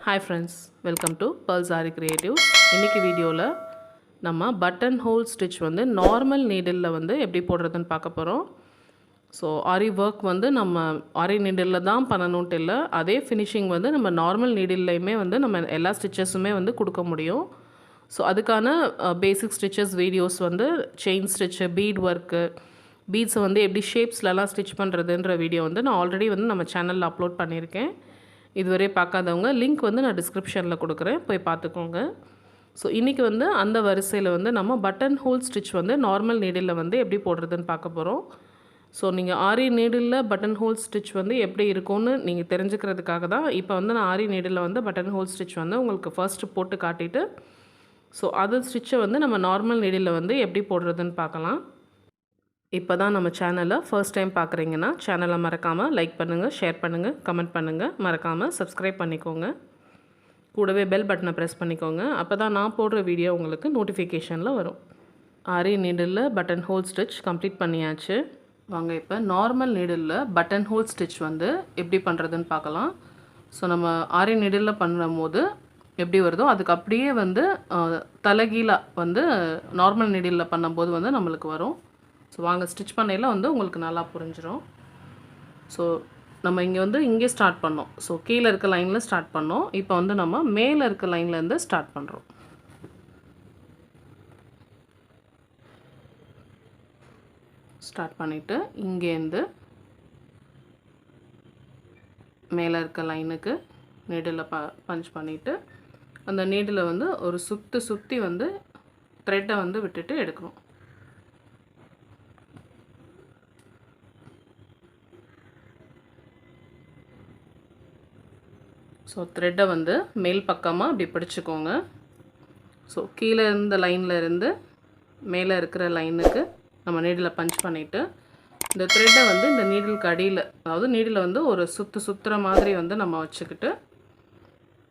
Hi friends, welcome to Pearls Aari Creative. இன்னைக்கு வீடியோவில் நம்ம பட்டன் ஹோல் ஸ்டிச் வந்து நார்மல் நீடிலில் வந்து எப்படி போடுறதுன்னு பார்க்க போகிறோம். ஸோ ஆரி ஒர்க் வந்து நம்ம ஆரி நீடிலில் தான் பண்ணணுன்ட்டு இல்லை, அதே ஃபினிஷிங் வந்து நம்ம நார்மல் நீடில்லையுமே வந்து நம்ம எல்லா ஸ்டிச்சஸுமே வந்து கொடுக்க முடியும். ஸோ அதுக்கான பேசிக் ஸ்டிச்சஸ் வீடியோஸ் வந்து செயின் ஸ்டிச்சு, பீட் ஒர்க்கு, பீட்ஸை வந்து எப்படி ஷேப்ஸ்லலாம் ஸ்டிச் பண்ணுறதுன்ற வீடியோ வந்து நான் ஆல்ரெடி வந்து நம்ம சேனலில் அப்லோட் பண்ணியிருக்கேன். இதுவரை பார்க்காதவங்க லிங்க் வந்து நான் டிஸ்கிரிப்ஷனில் கொடுக்குறேன், போய் பார்த்துக்கோங்க. ஸோ இன்றைக்கி வந்து அந்த வரிசையில் வந்து நம்ம பட்டன் ஹோல் ஸ்டிச் வந்து நார்மல் நீடிலில் வந்து எப்படி போடுறதுன்னு பார்க்க போகிறோம். ஸோ நீங்கள் ஆரி நீடிலில் பட்டன் ஹோல் ஸ்டிச் வந்து எப்படி இருக்கும்னு நீங்கள் தெரிஞ்சுக்கிறதுக்காக தான் இப்போ வந்து நான் ஆரி நீடிலில் வந்து பட்டன் ஹோல் ஸ்டிச் வந்து உங்களுக்கு ஃபர்ஸ்ட்டு போட்டு காட்டிட்டு, ஸோ அது ஸ்டிச்சை வந்து நம்ம நார்மல் நீடிலில் வந்து எப்படி போடுறதுன்னு பார்க்கலாம். இப்போ தான் நம்ம சேனலை ஃபர்ஸ்ட் டைம் பார்க்குறீங்கன்னா சேனலை மறக்காமல் லைக் பண்ணுங்கள், ஷேர் பண்ணுங்கள், கமெண்ட் பண்ணுங்கள், மறக்காமல் சப்ஸ்கிரைப் பண்ணிக்கோங்க. கூடவே பெல் பட்டனை ப்ரெஸ் பண்ணிக்கோங்க. அப்போ தான் நான் போடுற வீடியோ உங்களுக்கு நோட்டிஃபிகேஷனில் வரும். ஆரி நீடிலில் பட்டன் ஹோல் ஸ்டிச் கம்ப்ளீட் பண்ணியாச்சு. வாங்க இப்போ நார்மல் நீடிலில் பட்டன் ஹோல் ஸ்டிச் வந்து எப்படி பண்ணுறதுன்னு பார்க்கலாம். ஸோ நம்ம ஆரி நீடிலில் பண்ணும்போது எப்படி வருதோ அதுக்கு அப்படியே வந்து தலைகீழாக வந்து நார்மல் நீடிலில் பண்ணும்போது வந்து நம்மளுக்கு வரும். ஸோ வாங்க ஸ்டிச் பண்ணையில் வந்து உங்களுக்கு நல்லா புரிஞ்சிடும். ஸோ நம்ம இங்கே வந்து இங்கே ஸ்டார்ட் பண்ணோம். ஸோ கீழே இருக்க லைனில் ஸ்டார்ட் பண்ணோம். இப்போ வந்து நம்ம மேலே இருக்க லைன்லேருந்து ஸ்டார்ட் பண்ணுறோம். ஸ்டார்ட் பண்ணிவிட்டு இங்கேருந்து மேலே இருக்க லைனுக்கு நீடில் பஞ்ச் பண்ணிவிட்டு அந்த நீடில் வந்து ஒரு சுற்றி வந்து த்ரெட்டை வந்து விட்டுட்டு எடுக்கணும். ஸோ த்ரெட்டை வந்து மேல் பக்கமாக அப்படி பிடிச்சிக்கோங்க. ஸோ கீழே இருந்த லைனில் இருந்து மேலே இருக்கிற லைனுக்கு நம்ம நீடில் பஞ்ச் பண்ணிவிட்டு இந்த த்ரெட்டை வந்து இந்த நீடிலுக்கு அடியில், அதாவது நீடில் வந்து ஒரு சுற்றுற மாதிரி வந்து நம்ம வச்சுக்கிட்டு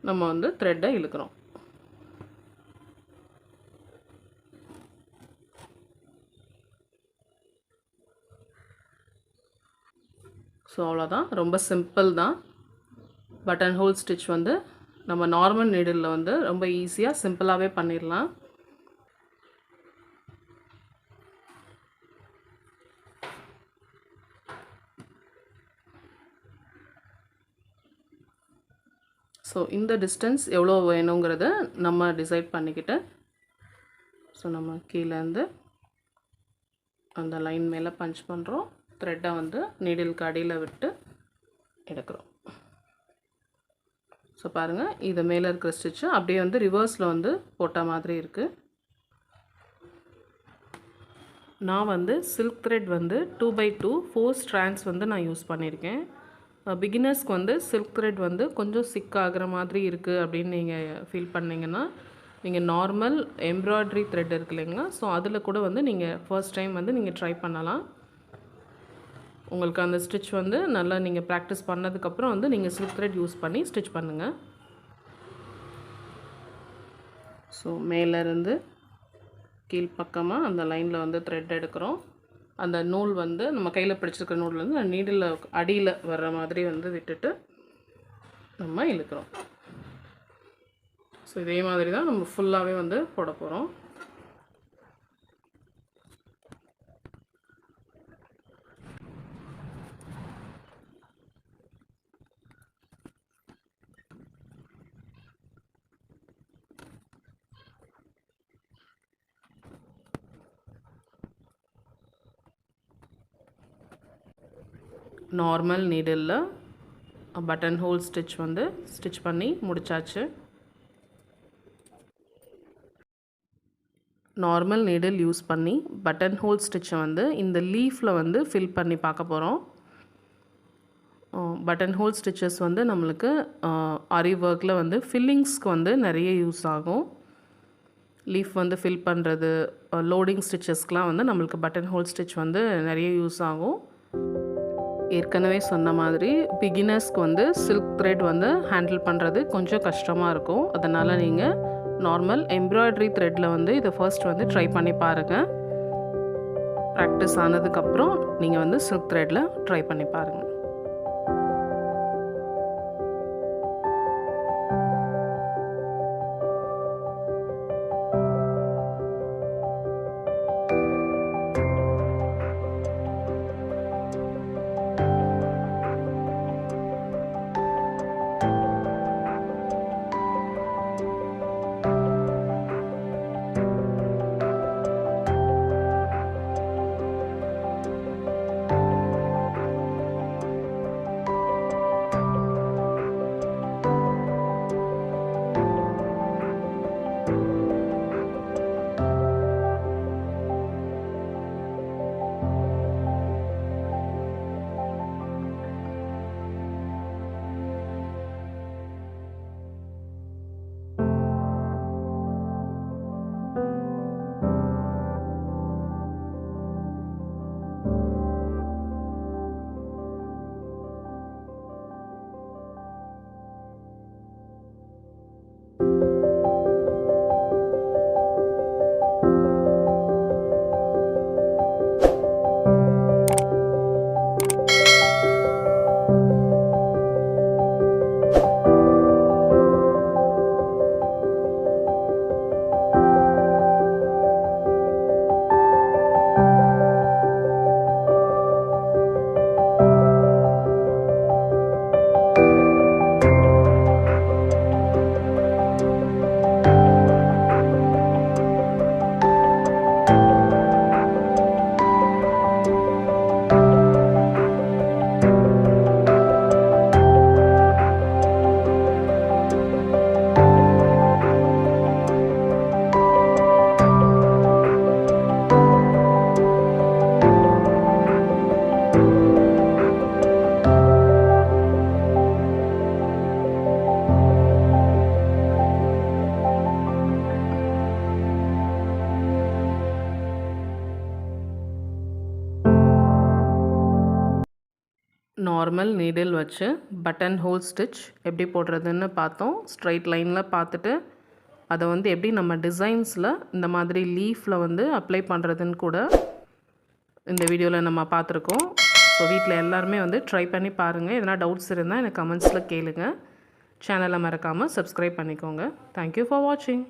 நம்ம வந்து த்ரெட்டை இழுக்கிறோம். ஸோ அவ்வளோதான், ரொம்ப சிம்பிள் தான். பட்டன் ஹோல் ஸ்டிச் வந்து நம்ம நார்மல் நீடிலில் வந்து ரொம்ப ஈஸியாக சிம்பிளாகவே பண்ணிடலாம். ஸோ இந்த டிஸ்டன்ஸ் எவ்வளோ வேணுங்கிறத நம்ம டிசைட் பண்ணிக்கிட்டு, ஸோ நம்ம கீழேருந்து அந்த லைன் மேலே பஞ்ச் பண்ணுறோம். த்ரெட்டை வந்து நீடிலுக்கு அடியில் விட்டு எடுக்கிறோம். ஸோ பாருங்கள், இது மேலே இருக்கிற ஸ்டிச்சு அப்படியே வந்து ரிவர்ஸில் வந்து போட்ட மாதிரி இருக்குது. நான் வந்து சில்க் த்ரெட் வந்து 2x2 4 ஸ்ட்ராண்ட்ஸ் வந்து நான் யூஸ் பண்ணியிருக்கேன். பிகினர்ஸ்க்கு வந்து சில்க் த்ரெட் வந்து கொஞ்சம் சிக் ஆகிற மாதிரி இருக்குது அப்படின்னு நீங்கள் ஃபீல் பண்ணிங்கன்னா நீங்கள் நார்மல் எம்ப்ராய்டரி த்ரெட் இருக்கு இல்லைங்களா, ஸோ அதில் கூட வந்து நீங்கள் ஃபர்ஸ்ட் டைம் வந்து நீங்கள் ட்ரை பண்ணலாம். உங்களுக்கு அந்த ஸ்டிச் வந்து நல்லா நீங்கள் ப்ராக்டிஸ் பண்ணதுக்கப்புறம் வந்து நீங்கள் சில்க் த்ரெட் யூஸ் பண்ணி ஸ்டிச் பண்ணுங்கள். ஸோ மேலேருந்து கீழ்ப்பக்கமாக அந்த லைனில் வந்து த்ரெட் எடுக்கிறோம். அந்த நூல் வந்து நம்ம கையில் பிடிச்சிருக்கிற நூல் வந்து நீடில் அடியில் வர்ற மாதிரி வந்து விட்டுட்டு நம்ம இழுக்கிறோம். ஸோ இதே மாதிரி தான் நம்ம ஃபுல்லாகவே வந்து போட போகிறோம். நார்மல் நீடிலில் பட்டன் ஹோல் ஸ்டிச் வந்து ஸ்டிச் பண்ணி முடிச்சாச்சு. நார்மல் நீடில் யூஸ் பண்ணி பட்டன் ஹோல் ஸ்டிச்சை வந்து இந்த லீஃபில் வந்து ஃபில் பண்ணி பார்க்க போகிறோம். பட்டன் ஹோல் ஸ்டிச்சஸ் வந்து நம்மளுக்கு ஆரி ஒர்க்கில் வந்து ஃபில்லிங்ஸ்க்கு வந்து நிறைய யூஸ் ஆகும். லீஃப் வந்து ஃபில் பண்ணுறது, லோடிங் ஸ்டிச்சஸ்க்கெலாம் வந்து நம்மளுக்கு பட்டன் ஹோல் ஸ்டிச் வந்து நிறைய யூஸ் ஆகும். ஏற்கனவே சொன்ன மாதிரி பிகினர்ஸ்க்கு வந்து சில்க் த்ரெட் வந்து ஹேண்டில் பண்ணுறது கொஞ்சம் கஷ்டமாக இருக்கும். அதனால் நீங்கள் நார்மல் எம்ப்ராய்டரி த்ரெட்டில் வந்து இதை ஃபர்ஸ்ட் வந்து ட்ரை பண்ணி பாருங்கள். ப்ராக்டிஸ் ஆனதுக்கப்புறம் நீங்கள் வந்து சில்க் த்ரெட்டில் ட்ரை பண்ணி பாருங்கள். நார்மல் நீடில் வச்சு பட்டன் ஹோல் ஸ்டிச் எப்படி போடுறதுன்னு பார்த்தோம். ஸ்ட்ரைட் லைனில் பார்த்துட்டு அதை வந்து எப்படி நம்ம டிசைன்ஸில் இந்த மாதிரி லீஃபில் வந்து அப்ளை பண்ணுறதுன்னு கூட இந்த வீடியோவில் நம்ம பார்த்துருக்கோம். ஸோ வீட்டில் எல்லாருமே வந்து ட்ரை பண்ணி பாருங்கள். எதனா டவுட்ஸ் இருந்தால் எனக்கு கமெண்ட்ஸில் கேளுங்க. சேனலை மறக்காமல் சப்ஸ்கிரைப் பண்ணிக்கோங்க. தேங்க்யூ ஃபார் வாட்சிங்.